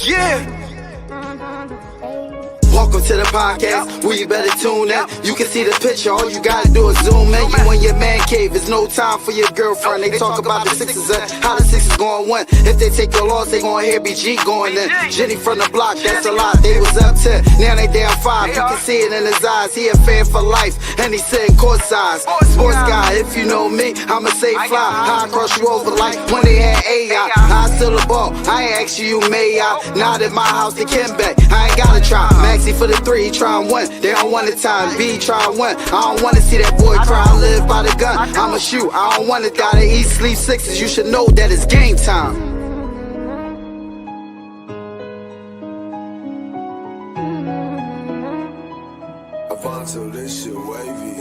Yeah. Welcome to the podcast, where you better tune in. You can see the picture, all you gotta do is zoom in. You in your man cave, it's no time for your girlfriend. They talk about the Sixers and how the Sixers gon' win. If they take your loss, they gon' hear BG going in. Jenny from the block, that's a lot. They was up 10, now they down 5. You can see it in his eyes, he a fan for life, and he sitting courtside. Sports guy, if you know me, I'ma say fly. I cross you over like when they had AI. I still a ball, I ain't ask you may I. Not at my house, the Kimbe, I ain't gotta try. Maxie for the 3, he try and win. They don't want the time, B try and win. I don't wanna see that boy cry, I live by the gun. I'ma shoot, I don't wanna die to eat, sleep Sixes. You should know that it's game time. Avanto, this shit wavy.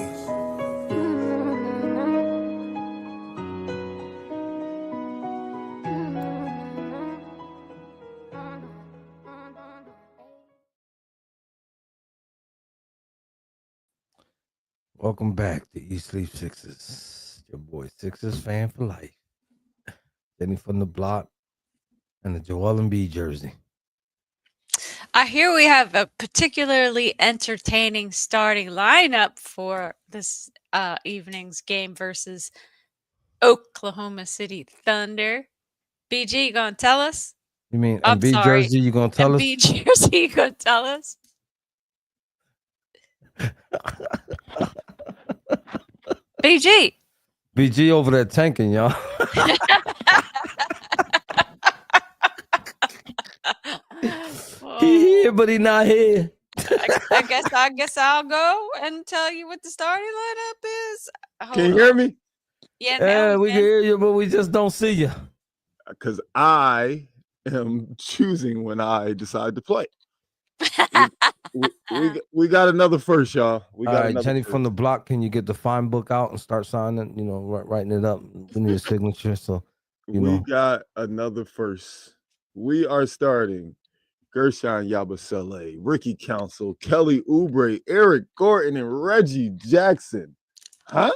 Welcome back to Eat Sleep Sixes. Your boy Sixers fan for life. Jenny from the block and the Joel Embiid jersey. I hear we have a particularly entertaining starting lineup for this evening's game versus Oklahoma City Thunder. BG, you gonna tell us? You mean I'm Embiid sorry. jersey? You gonna tell us? Embiid jersey, you gonna tell us? BG. BG over there tanking, y'all. He here, but he not here. I guess I'll go and tell you what the starting lineup is. Can you hear me? Yeah, We can hear you, but we just don't see you. Because I am choosing when I decide to play. We got another first, y'all. We got All right, another Jenny first. from the block. Can you get the fine book out and start signing? You know, writing it up. We need a signature, so you We know. got another first. We are starting Gershon Yabusele, Ricky Council, Kelly Oubre, Eric Gordon, and Reggie Jackson. Huh?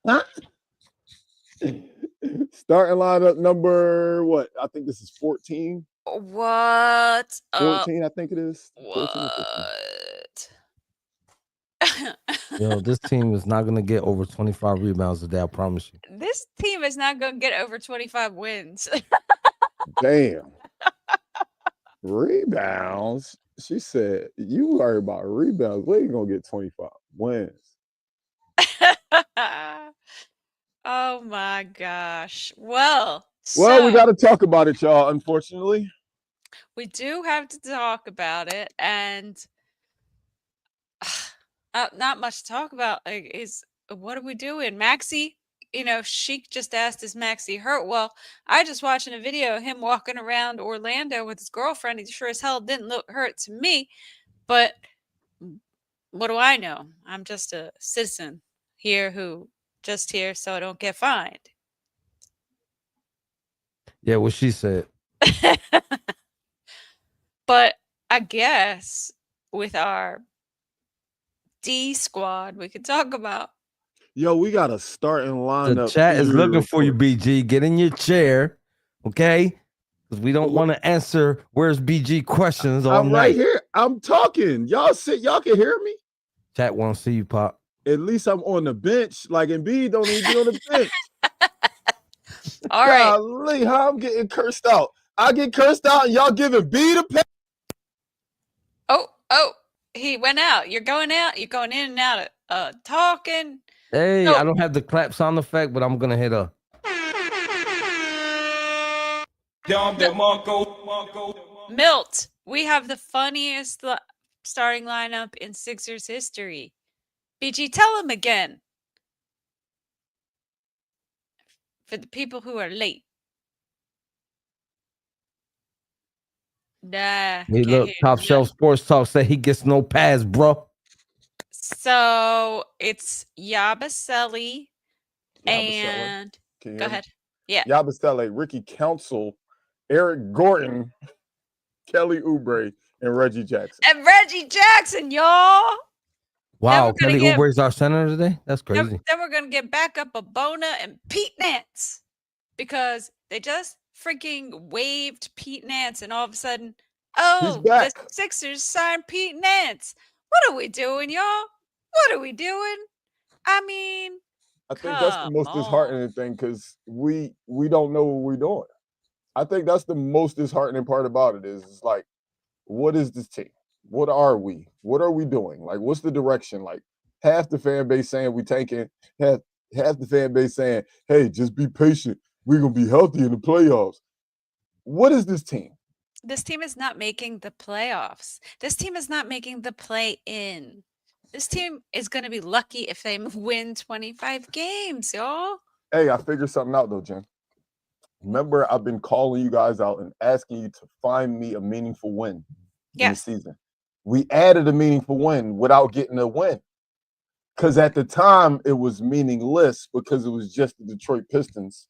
Huh? Starting lineup number what? I think this is 14. What? 14, I think it is. 14 or 15. What? Yo, this team is not gonna get over 25 rebounds today. I promise you. This team is not going to get over 25 wins. Damn. Rebounds. She said, you worry about rebounds. Where you gonna get 25 wins? Oh my gosh. Well, We got to talk about it, y'all. Unfortunately, we do have to talk about it, and not much to talk about. Is what are we doing, Maxie? You know, Sheik just asked, "Is Maxie hurt?" Well, I just watching a video of him walking around Orlando with his girlfriend. He sure as hell didn't look hurt to me. But what do I know? I'm just a citizen here who just here so I don't get fined. Yeah, what she said. But I guess with our D squad, we could talk about. yo, we got a starting lineup. The chat is injury looking for you, report. BG. Get in your chair, okay? Because we don't want to answer where's BG questions all I'm night. right here. I'm talking. Y'all can hear me? Chat won't see you, Pop. At least I'm on the bench. Like Embiid don't even be on the bench. All right. Golly, how I'm getting cursed out. I get cursed out and y'all giving B the pay. Oh, he went out. You're going out. You're going in and out of talking. Hey, No. I don't have the clap sound effect, but I'm gonna hit a. Milt, we have the funniest starting lineup in Sixers history. BG, tell him again. For the people who are late. Nah. Hey, can't look, hear Top you. Shelf Sports Talk said he gets no pass, bro. So it's Yabusele and Can you go hear me? ahead. Yeah. Yabusele, Ricky Council, Eric Gordon, Kelly Oubre, and Reggie Jackson. And Reggie Jackson, y'all. Wow, we're gonna Kelly get- Oubre's our center today? That's crazy. Then we're going to get back up a Bona and Pete Nance because they just freaking waived Pete Nance, and all of a sudden, He's oh, the back. Sixers signed Pete Nance. What are we doing, y'all? What are we doing? I mean, I think that's the come most on. disheartening thing because we don't know what we're doing. I think that's the most disheartening part about it is it's like, what is this team? What are we? What are we doing? Like, what's the direction? Like, half the fan base saying we tanking, half the fan base saying, hey, just be patient. We're gonna be healthy in the playoffs. What is this team? This team is not making the playoffs. This team is not making the play in. This team is going to be lucky if they win 25 games, y'all. Hey, I figured something out though, Jen. Remember, I've been calling you guys out and asking you to find me a meaningful win in the Yes. season. We added a meaningful win without getting a win. Because at the time, it was meaningless because it was just the Detroit Pistons.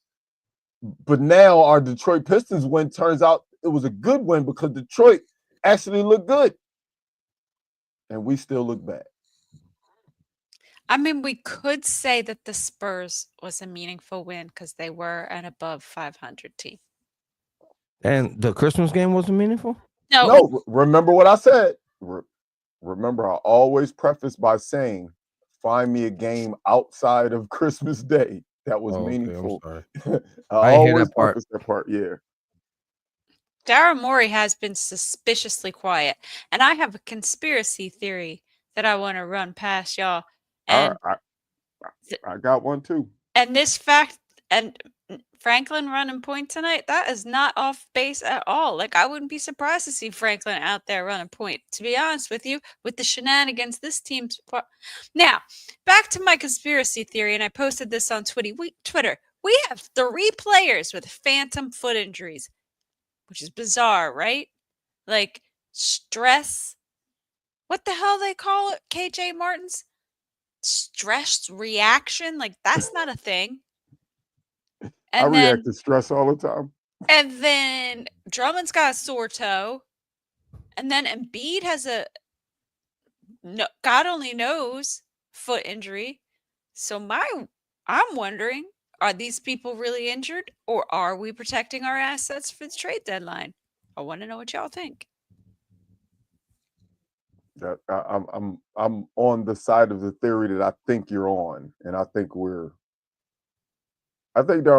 But now our Detroit Pistons win turns out it was a good win because Detroit actually looked good. And we still look bad. I mean, we could say that the Spurs was a meaningful win because they were an above 500 team. And the Christmas game wasn't meaningful? No, remember what I said. Remember, I always preface by saying, find me a game outside of Christmas Day that was meaningful. I'm sorry. I I didn't hear always that part. preface that part. Yeah. Daryl Morey has been suspiciously quiet, and I have a conspiracy theory that I want to run past y'all. And I got one too. and this fact, and Franklin running point tonight, that is not off base at all. Like, I wouldn't be surprised to see Franklin out there running point, to be honest with you, with the shenanigans this team's. Now, back to my conspiracy theory, and I posted this on Twitter. We have 3 players with phantom foot injuries, which is bizarre, right? Like, stress. What the hell they call it, KJ Martins? Stress reaction? Like, that's not a thing. I react to stress all the time. And then Drummond's got a sore toe. And then Embiid has a God only knows foot injury. So I'm wondering, are these people really injured or are we protecting our assets for the trade deadline? I want to know what y'all think. That I'm on the side of the theory that I think you're on, and I think Daryl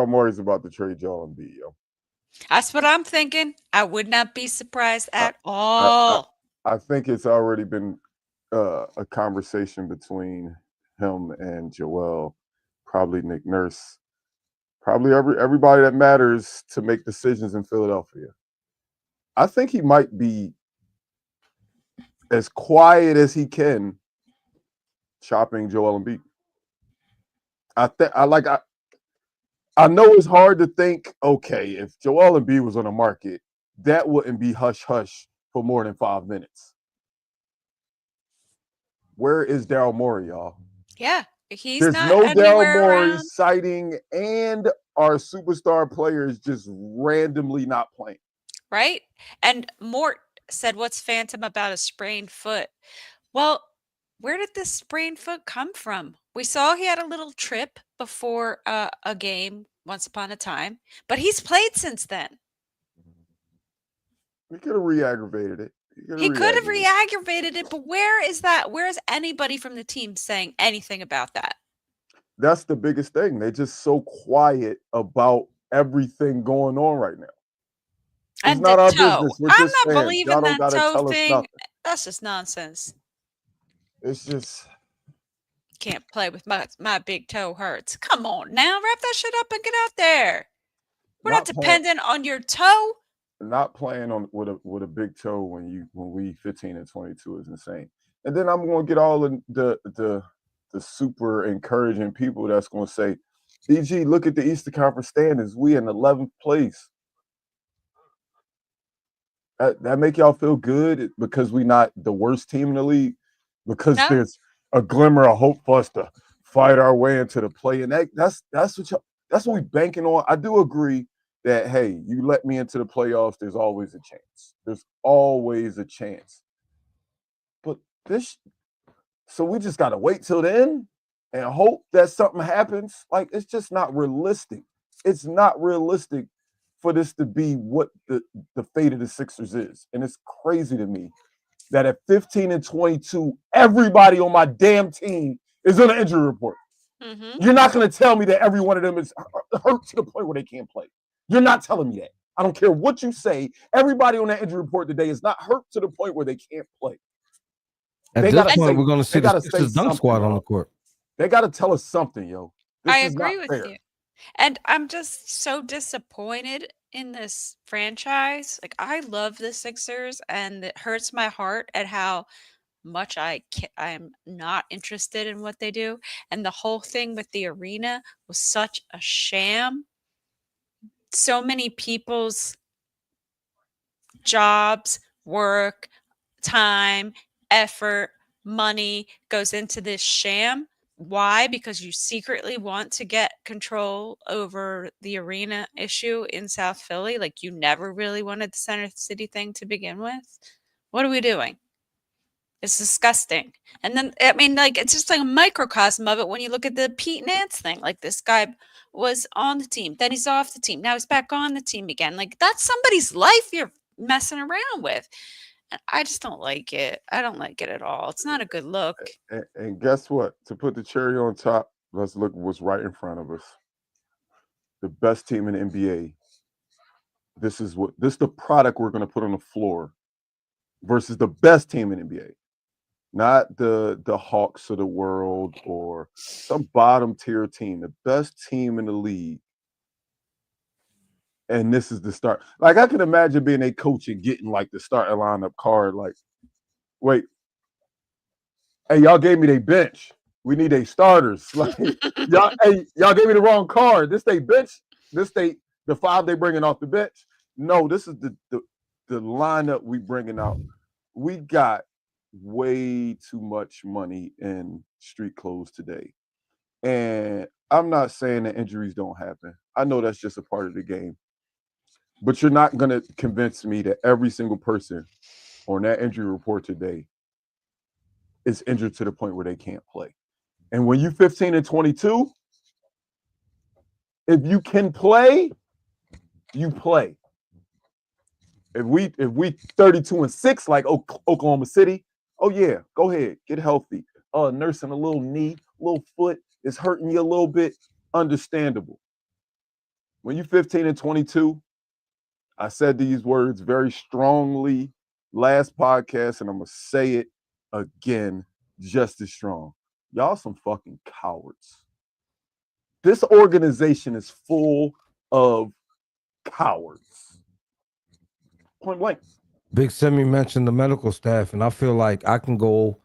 Morey's about to trade Joel Embiid, yo. That's what I'm thinking. I would not be surprised at all. I think it's already been a conversation between him and Joel, probably Nick Nurse, probably everybody that matters to make decisions in Philadelphia. I think he might be as quiet as he can shopping Joel Embiid. I know it's hard to think, okay, if Joel Embiid was on the market, that wouldn't be hush hush for more than 5 minutes. Where is Daryl Morey, y'all? Yeah, he's There's not no Daryl anywhere Morey around. sighting, and our superstar players just randomly not playing. Right? And Mort said, what's phantom about a sprained foot? Well, where did this sprained foot come from? We saw he had a little trip before a game once upon a time, but he's played since then. He could have re-aggravated it. He could have re-aggravated it, but where is that? Where is anybody from the team saying anything about that? That's the biggest thing. They're just so quiet about everything going on right now. It's And not the our toe. business. We're I'm just not fans. believing Y'all don't that gotta toe tell us thing. nothing. That's just nonsense. It's just Can't play with my big toe hurts. Come on now, wrap that shit up and get out there. We're not dependent on your toe. Not playing on with a big toe when we 15 and 22 is insane. And then I'm gonna get all the super encouraging people that's gonna say, DG, look at the Eastern Conference standings. We in 11th place. That make y'all feel good because we not the worst team in the league? Because there's a glimmer of hope for us to fight our way into the play. And that's what we banking on. I do agree that, hey, you let me into the playoffs, there's always a chance. There's always a chance. But so we just got to wait till then and hope that something happens. Like, it's just not realistic. It's not realistic for this to be what the fate of the Sixers is. And it's crazy to me that at 15 and 22, everybody on my damn team is on an injury report. Mm-hmm. You're not going to tell me that every one of them is hurt to the point where they can't play. You're not telling me that. I don't care what you say. Everybody on that injury report today is not hurt to the point where they can't play. At this point, we're going to see the Sixers dunk squad on the court. They got to tell us something, yo. This I is agree not with fair. you. And I'm just so disappointed in this franchise. Like, I love the Sixers, and it hurts my heart at how much I am not interested in what they do. And the whole thing with the arena was such a sham. So many people's jobs, work, time, effort, money goes into this sham. Why? Because you secretly want to get control over the arena issue in South Philly. Like, you never really wanted the Center City thing to begin with. What are we doing? It's disgusting. And then, I mean, like, it's just like a microcosm of it when you look at the Pete Nance thing. Like, this guy was on the team, then he's off the team. Now he's back on the team again. Like, that's somebody's life you're messing around with. And I just don't like it. I don't like it at all. It's not a good look. And guess what? To put the cherry on top, let's look at what's right in front of us. The best team in the NBA. This is the product we're going to put on the floor versus the best team in the NBA. Not the Hawks of the world or some bottom tier team, the best team in the league. And this is the start. Like, I can imagine being a coach and getting like the starting lineup card. Like, wait, hey, y'all gave me their bench. We need their starters. Like, y'all gave me the wrong card. This they bench. This the 5 they bringing off the bench. No, this is the lineup we bringing out. We got way too much money in street clothes today. And I'm not saying that injuries don't happen. I know that's just a part of the game. But you're not going to convince me that every single person on that injury report today is injured to the point where they can't play. And when you're 15 and 22, if you can play, you play. If we 32 and 6 like Oklahoma City, oh yeah, go ahead, get healthy. Nursing a little knee, little foot is hurting you a little bit, understandable. When you're 15 and 22, I said these words very strongly last podcast, and I'm gonna say it again just as strong. Y'all some fucking cowards. This organization is full of cowards. Point blank. Big Semi mentioned the medical staff, and I feel like I can go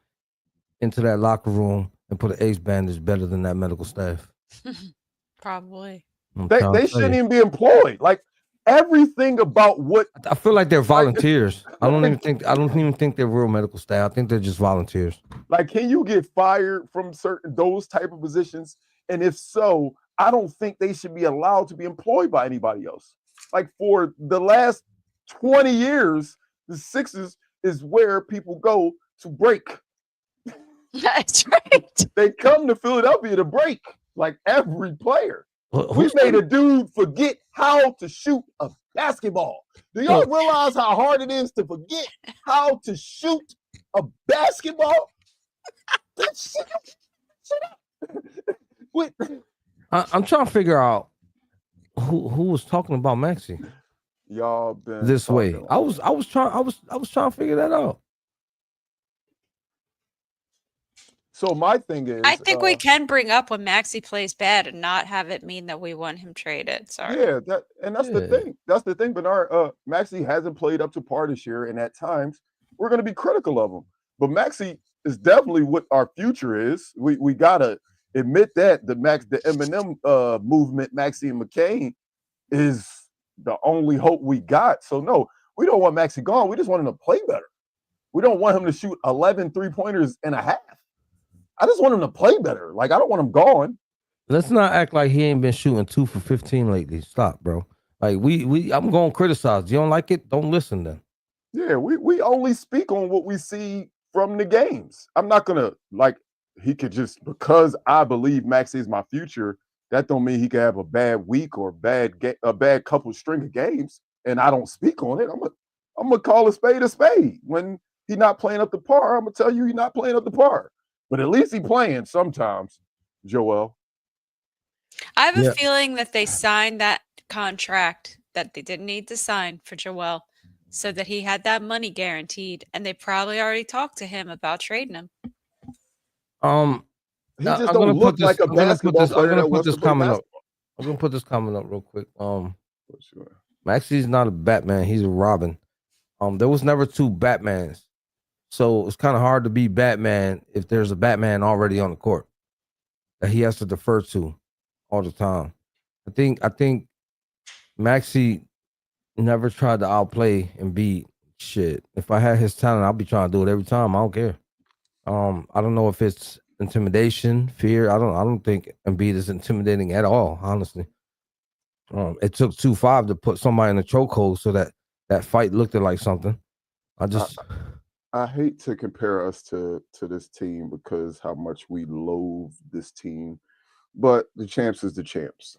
into that locker room and put an ace bandage better than that medical staff. Probably. They shouldn't even be employed. Like, everything about what I feel like they're volunteers. I don't even think they're real medical staff. I think they're just volunteers. Like, can you get fired from those type of positions? And if so, I don't think they should be allowed to be employed by anybody else. Like, for the last 20 years, the Sixers is where people go to break. That's right. They come to Philadelphia to break, like every player. We made a dude forget how to shoot a basketball. Do y'all realize how hard it is to forget how to shoot a basketball? Shut up. Wait. I'm trying to figure out who was talking about Maxey. Y'all been this way. I was trying to figure that out. So my thing is, I think we can bring up when Maxey plays bad and not have it mean that we want him traded. Sorry. Yeah, that's the thing. That's the thing, Bernard. Maxey hasn't played up to par this year, and at times we're going to be critical of him. But Maxey is definitely what our future is. We gotta admit that the Eminem movement, Maxey and McCain, is the only hope we got. So no, we don't want Maxey gone. We just want him to play better. We don't want him to shoot 11 3-pointers and a half. I just want him to play better. Like, I don't want him gone. Let's not act like he ain't been shooting 2 for 15 lately. Stop, bro. Like, I'm going to criticize. You don't like it? Don't listen then. Yeah, we only speak on what we see from the games. I'm not going to, like, he could just, because I believe Maxey is my future, That don't mean he can have a bad week or a bad couple string of games, and I don't speak on it. I'm gonna call a spade a spade. When he's not playing up the par, I'm gonna tell you he's not playing up the par. But at least he's playing sometimes, Joel. I have a Yeah. feeling that they signed that contract that they didn't need to sign for Joel so that he had that money guaranteed, and they probably already talked to him about trading him. He just I'm don't gonna put look this. like a I'm gonna put basketball this. I'm player gonna that put wants this to play comment up. basketball. I'm gonna put this comment up real quick. For sure. Maxie's not a Batman. He's a Robin. There was never two Batmans, so it's kind of hard to be Batman if there's a Batman already on the court that he has to defer to all the time. I think Maxie never tried to outplay and be shit. If I had his talent, I'd be trying to do it every time. I don't care. I don't know if it's intimidation, fear. I don't think Embiid is intimidating at all, honestly. It took 2-5 to put somebody in a chokehold so that that fight looked like something. I hate to compare us to this team because how much we loathe this team, but the champs is the champs.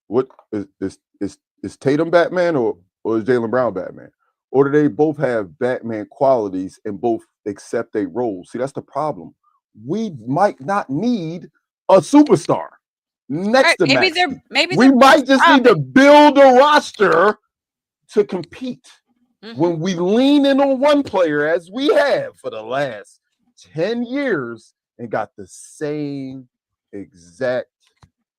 What is Tatum Batman or is Jaylen Brown Batman? Or do they both have Batman qualities and both accept a role? See, that's the problem. We might not need a superstar next to Maybe Maxey. maybe We they're might just need to build a roster to compete. When we lean in on one player, as we have for the last 10 years, and got the same exact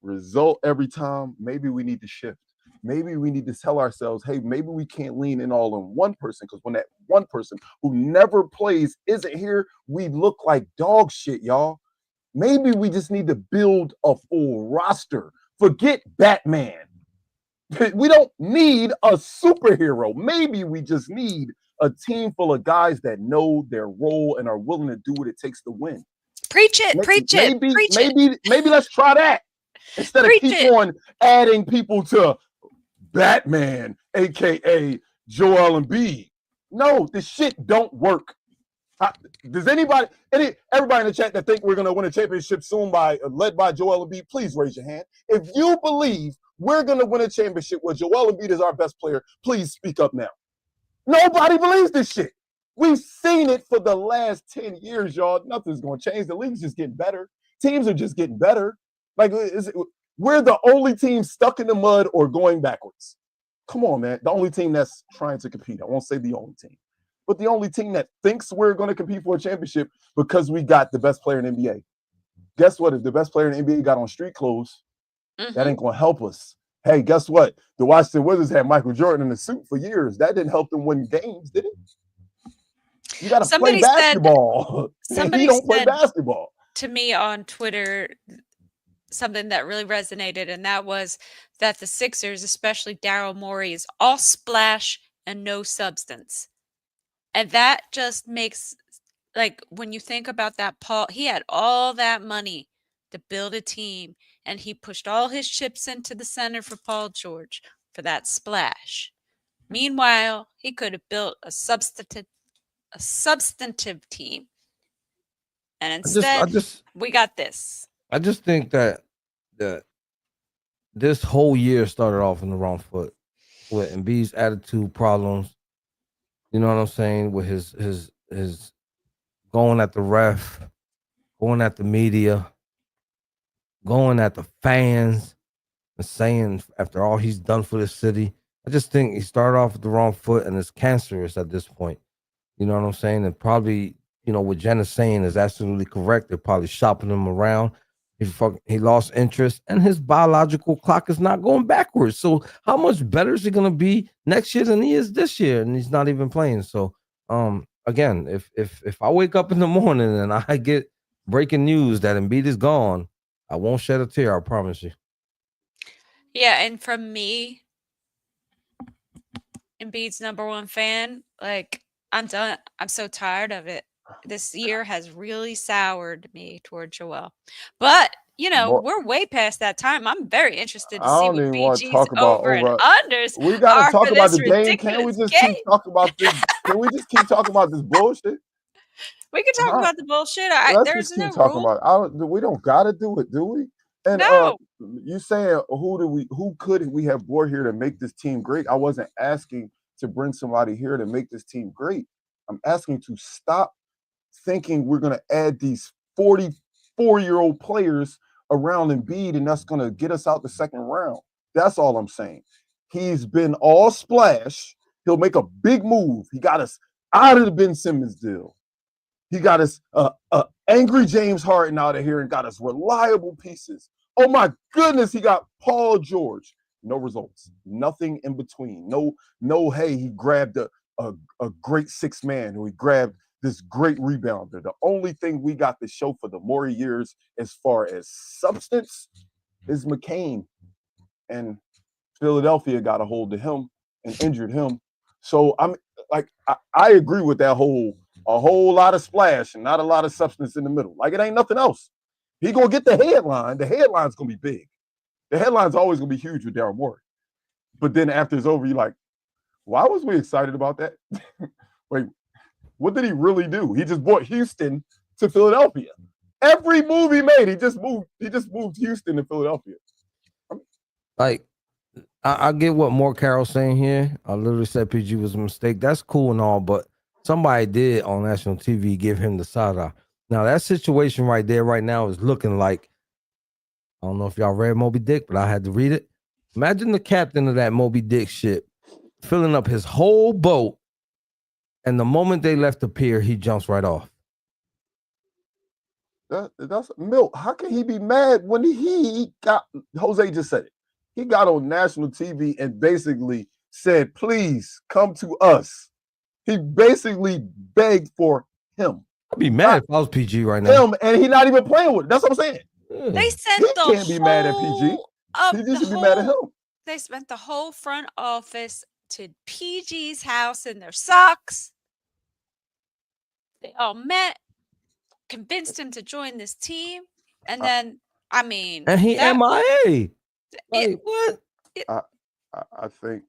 result every time, maybe we need to shift. Maybe we need to tell ourselves, hey, maybe we can't lean in all on one person, because when that one person who never plays isn't here, we look like dog shit, y'all. Maybe we just need to build a full roster. Forget Batman. We don't need a superhero. Maybe we just need a team full of guys that know their role and are willing to do what it takes to win. Preach it, preach it, preach it. Maybe let's try that instead of keep on adding people to Batman, aka Joel Embiid. No, this shit don't work. Does everybody in the chat that think we're gonna win a championship soon led by Joel Embiid, please raise your hand. If you believe we're gonna win a championship where Joel Embiid is our best player, please speak up now. Nobody believes this shit. We've seen it for the last 10 years, y'all. Nothing's gonna change. The league's just getting better. Teams are just getting better. We're the only team stuck in the mud or going backwards. Come on, man. The only team that's trying to compete. I won't say the only team, but the only team that thinks we're going to compete for a championship because we got the best player in the NBA. Guess what? If the best player in the NBA got on street clothes, that ain't going to help us. Hey, guess what? The Washington Wizards had Michael Jordan in the suit for years. That didn't help them win games, did it? You got to play basketball. He don't play basketball. To me on Twitter, something that really resonated, and that was that the Sixers, especially Daryl Morey, is all splash and no substance. And that just makes, like, when you think about that, Paul, he had all that money to build a team, and he pushed all his chips into the center for Paul George for that splash. Meanwhile, he could have built a substantive team. And instead, we got this. I just think that this whole year started off in the wrong foot with Embiid's attitude problems. You know what I'm saying? With his going at the ref, going at the media, going at the fans, and saying after all he's done for the city. I just think he started off with the wrong foot, and it's cancerous at this point. You know what I'm saying? And probably, what Jenna's saying is absolutely correct. They're probably shopping him around. He lost interest, and his biological clock is not going backwards. So how much better is he going to be next year than he is this year? And he's not even playing. So again, if I wake up in the morning and I get breaking news that Embiid is gone, I won't shed a tear. I promise you. Yeah, and from me, Embiid's #1 fan, like, I'm done. I'm so tired of it. This year has really soured me toward Joel. But, we're way past that time. I'm very interested to see what BG's over and unders. We got to talk about the game. Can we just keep talking about this? Can we just keep talking about this bullshit? We can talk about the bullshit. Let's just keep talking about it. We don't got to do it, do we? And No. you saying who could we have brought here to make this team great? I wasn't asking to bring somebody here to make this team great. I'm asking to stop thinking we're going to add these 44-year-old players around Embiid and that's going to get us out the second round. That's all I'm saying. He's been all splash. He'll make a big move. He got us out of the Ben Simmons deal. He got us angry James Harden out of here and got us reliable pieces. Oh my goodness, he got Paul George. No results. Nothing in between. No, hey, he grabbed a great six man who he grabbed this great rebounder. The only thing we got to show for the more years as far as substance is McCain. And Philadelphia got a hold of him and injured him. So I'm like, I agree with that a whole lot of splash and not a lot of substance in the middle. Like it ain't nothing else. He gonna get the headline. The headline's gonna be big. The headline's always gonna be huge with Daryl Morey. But then after it's over, you're like, why was we excited about that? Wait, what did he really do? He just brought Houston to Philadelphia. Every move he made, he just moved Houston to Philadelphia. Like, I get what More Carroll's saying here. I literally said PG was a mistake. That's cool and all, but somebody did on national TV give him the side eye. Now, that situation right there, right now, is looking like, I don't know if y'all read Moby Dick, but I had to read it. Imagine the captain of that Moby Dick ship filling up his whole boat, and the moment they left the pier, he jumps right off. That's Milt. How can he be mad when he got, Jose just said it. He got on national TV and basically said, please come to us. He basically begged for him. I'd be mad if I was PG right now. Him, and he's not even playing with it. That's what I'm saying. They sent he can't be mad at PG. PG should be mad at him. They spent the whole front office to PG's house in their socks. They all met, convinced him to join this team, and then, I mean, and he MIA. Like, what? I think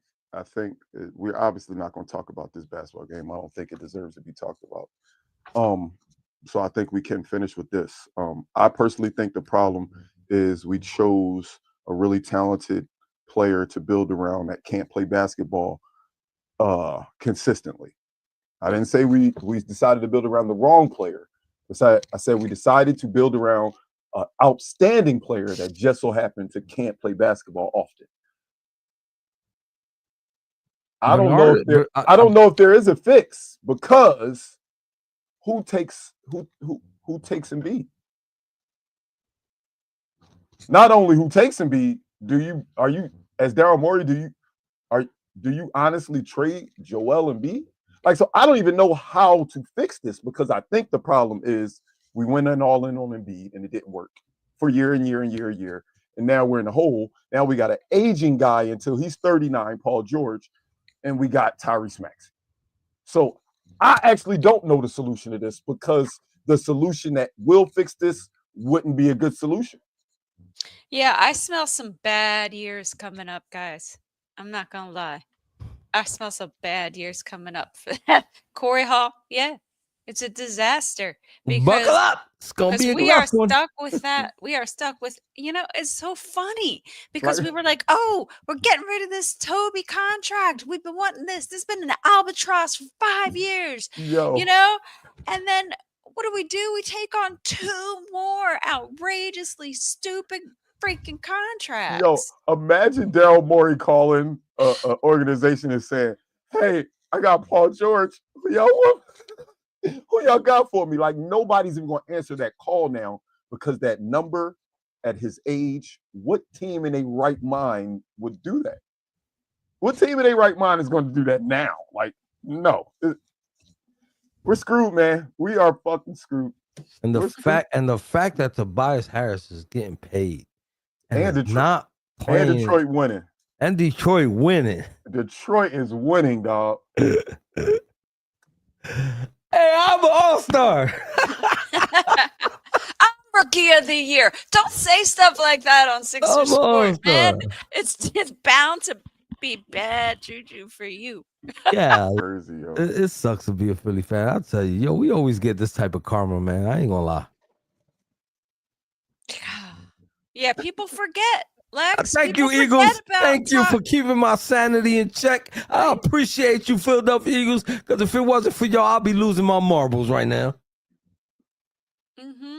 we're obviously not going to talk about this basketball game. I don't think it deserves to be talked about. So I think we can finish with this. I personally think the problem is we chose a really talented player to build around that can't play basketball consistently. I didn't say we decided to build around the wrong player. I said we decided to build around an outstanding player that just so happened to can't play basketball often. I don't know if there is a fix because who takes Embiid? Not only who takes Embiid, are you as Daryl Morey, do you honestly trade Joel Embiid? Like, so I don't even know how to fix this because I think the problem is we went all in on Embiid and it didn't work for year and year and year and year. And now we're in the hole. Now we got an aging guy until he's 39, Paul George, and we got Tyrese Maxey. So I actually don't know the solution to this because the solution that will fix this wouldn't be a good solution. Yeah, I smell some bad years coming up, guys. I'm not going to lie. I smell some bad years coming up for that. Corey Hall, yeah, it's a disaster. Buckle up. It's going to be a we are one. stuck with that. We are stuck with, it's so funny because we were like, oh, we're getting rid of this Toby contract. We've been wanting this. This has been an albatross for 5 years, and then what do? We take on 2 more outrageously stupid freaking contracts. Imagine Daryl Morey calling an organization and saying, hey, I got Paul George. Who y'all got for me? Like, nobody's even going to answer that call now because that number at his age, what team in their right mind would do that? What team in their right mind is going to do that now? Like, no. We're screwed, man. We are fucking screwed. And the fact that Tobias Harris is getting paid and Detroit, not playing, and Detroit winning. And Detroit winning. Detroit is winning, dog. Hey, I'm an all-star. I'm rookie of the year. Don't say stuff like that on Sixers Sports, man. It's bound to be bad juju for you. Yeah, it sucks to be a Philly fan. I'll tell you, we always get this type of karma, man. I ain't gonna lie. Yeah, people forget, Lex. Thank you, People forget Eagles. about Thank you for keeping my sanity in check. I appreciate you, Philadelphia Eagles, because if it wasn't for y'all, I'll be losing my marbles right now. Mm-hmm.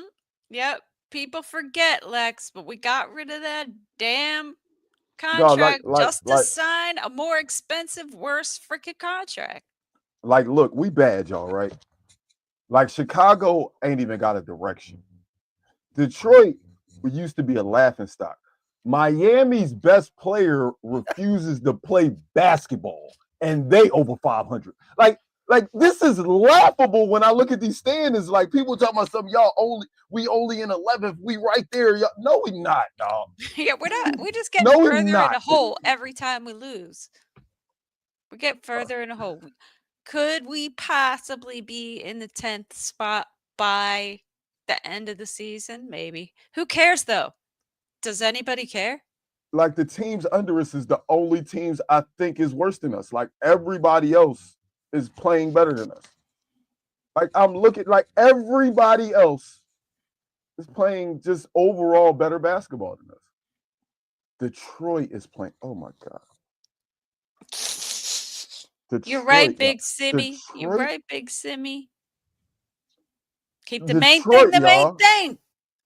Yep. People forget, Lex, but we got rid of that damn contract just to sign a more expensive, worse freaking contract. Like, look, we bad, y'all, right? Like, Chicago ain't even got a direction. Detroit used to be a laughingstock. Miami's best player refuses to play basketball, and they over 500. Like this is laughable when I look at these standings. Like people talking about something, we only in 11th, we right there. Y'all. No, we not, dog. Yeah, we're not. We just get No, we further in not. a hole every time we lose. We get further in a hole. Could we possibly be in the 10th spot by the end of the season? Maybe. Who cares though? Does anybody care? Like the teams under us is the only teams I think is worse than us. Like everybody else is playing better than us. Like I'm looking, like everybody else is playing just overall better basketball than us. Detroit is playing. Oh my god. Detroit, You're right, Big Simmy. You're right, Big Simmy. Keep the main thing.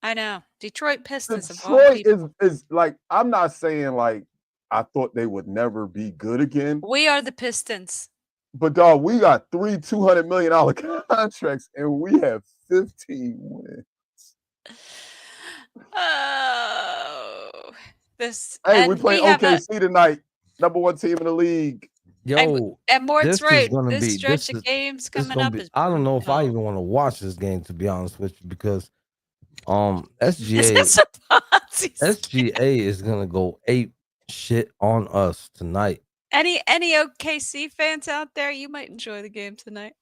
I know. Detroit Pistons. Detroit is like, I'm not saying like I thought they would never be good again. We are the Pistons. But dog, we got 3 $200 million contracts and we have 15 wins. Oh, Hey, we play OKC tonight. Number 1 team in the league. Yo, and Mort's right. This stretch this of games coming up is. I don't know if I even want to watch this game, to be honest with you, because SGA is gonna go ape shit on us tonight. Any OKC fans out there, you might enjoy the game tonight.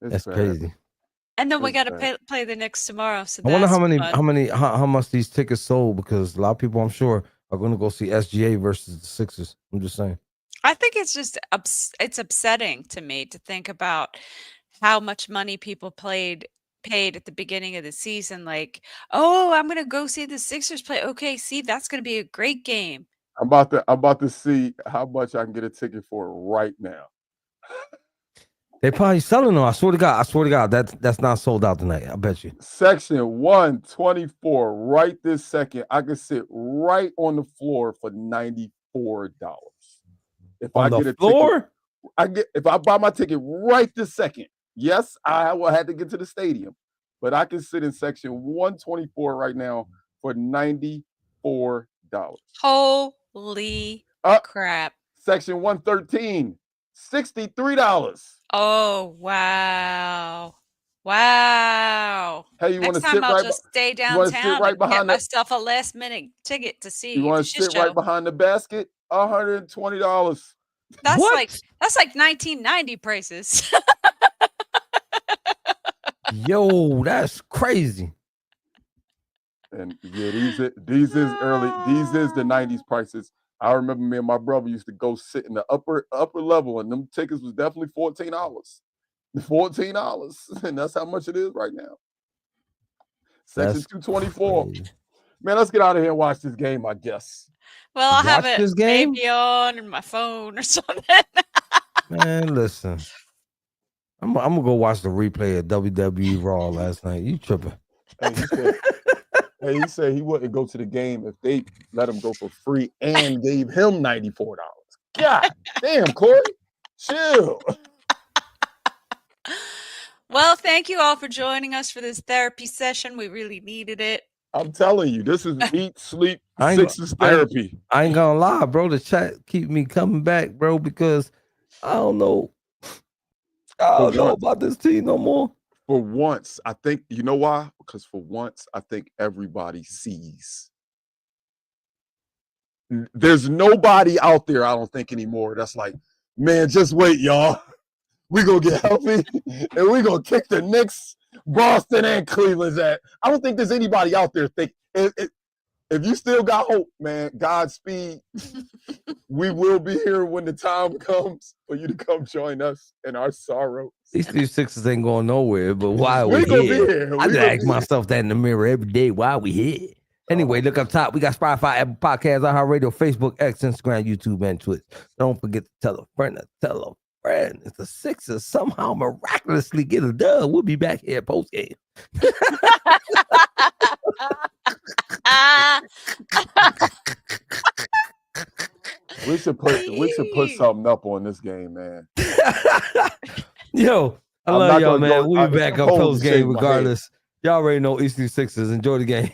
That's crazy. And then we got to play the Knicks tomorrow. So I wonder how much these tickets sold, because a lot of people, I'm sure, are going to go see SGA versus the Sixers. I'm just saying. I think it's just it's upsetting to me to think about how much money people paid at the beginning of the season. Like, oh, I'm going to go see the Sixers play OKC. That's going to be a great game. I'm about to see how much I can get a ticket for right now. They probably selling them. I swear to God, that's not sold out tonight. I bet you. Section 124, right this second, I can sit right on the floor for $94. If on the floor, if I buy my ticket right this second. Yes, I will have to get to the stadium, but I can sit in section 124 right now for $94. Holy crap! Section 113, $63. Oh wow! Wow! Hey, you want to sit right? I'll just stay downtown right behind and get myself a last minute ticket to see. You want to sit right behind the basket? $120. That's like 1990 prices. Yo, that's crazy. And yeah, these is early. These is the 90s prices. I remember me and my brother used to go sit in the upper level, and them tickets was definitely $14. $14, and that's how much it is right now. Section 224. Crazy. Man, let's get out of here and watch this game, I guess. Well, I'll have it maybe on my phone or something. Man, listen. I'm gonna go watch the replay of WWE Raw last night. You tripping? He said he wouldn't go to the game if they let him go for free and gave him $94. God damn, Corey, chill. Well, thank you all for joining us for this therapy session. We really needed it. I'm telling you, this is eat, sleep, Sixers therapy. I ain't gonna lie, bro. The chat keep me coming back, bro, because I don't know. I don't know about this team no more. For once, I think, you know why? Because for once, I think everybody sees. There's nobody out there, I don't think, anymore that's like, man, just wait, y'all. We're going to get healthy, and we're going to kick the Knicks, Boston, and Cleveland's ass. I don't think there's anybody out there think if you still got hope, man, Godspeed. We will be here when the time comes for you to come join us in our sorrow. These Sixers ain't going nowhere, but why are We we gonna be here? here. I We just gonna ask be here. myself that in the mirror every day. Why are we here? Anyway, look up top. We got Spotify, Apple Podcasts, iHeartRadio, Facebook, X, Instagram, YouTube, and Twitch. Don't forget to tell a friend to tell a friend. If the Sixers somehow miraculously get a dub, we'll be back here post game. We should put something up on this game, man. Yo, I I'm love not y'all, gonna man. go- We'll be it's back up cold to post shave game my head. regardless. Y'all already know Eastern Sixers. Enjoy the game.